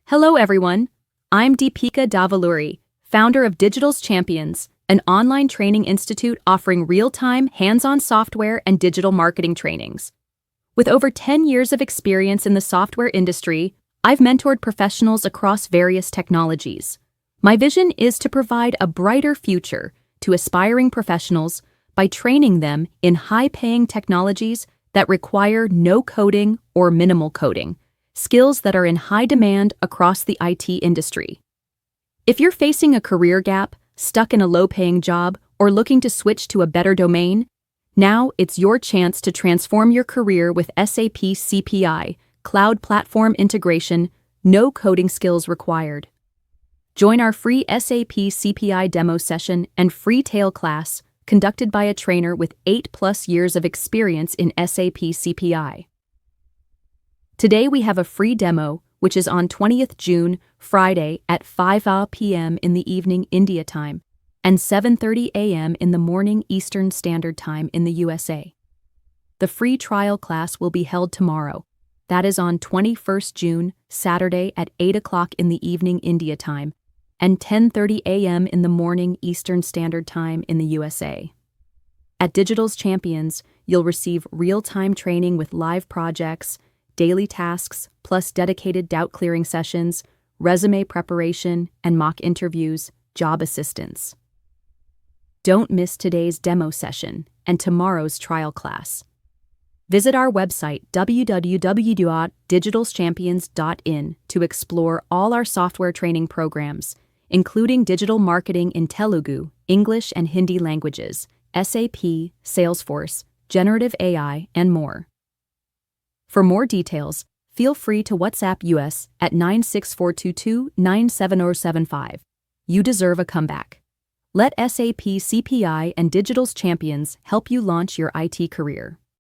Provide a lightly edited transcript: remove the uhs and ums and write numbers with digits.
Hello everyone, I'm Deepika Davaluri, founder of Digital's Champions, an online training institute offering real-time, hands-on software and digital marketing trainings. With over 10 years of experience in the software industry, I've mentored professionals across various technologies. My vision is to provide a brighter future to aspiring professionals by training them in high-paying technologies that require no coding or minimal coding, skills that are in high demand across the IT industry. If you're facing a career gap, stuck in a low-paying job, or looking to switch to a better domain, now it's your chance to transform your career with SAP CPI, Cloud Platform Integration, no coding skills required. Join our free SAP CPI demo session and free tail class conducted by a trainer with 8+ years of experience in SAP CPI. Today we have a free demo, which is on 20th June, Friday at 5 p.m. in the evening India time and 7:30 a.m. in the morning Eastern Standard Time in the USA. The free trial class will be held tomorrow. That is on 21st June, Saturday at 8 o'clock in the evening India time and 10:30 a.m. in the morning Eastern Standard Time in the USA. At Digital's Champions, you'll receive real-time training with live projects, daily tasks, plus dedicated doubt-clearing sessions, resume preparation, and mock interviews, job assistance. Don't miss today's demo session and tomorrow's trial class. Visit our website www.digitalschampions.in to explore all our software training programs, including digital marketing in Telugu, English and Hindi languages, SAP, Salesforce, Generative AI, and more. For more details, feel free to WhatsApp us at 96422-97075. You deserve a comeback. Let SAP CPI and Digital's Champions help you launch your IT career.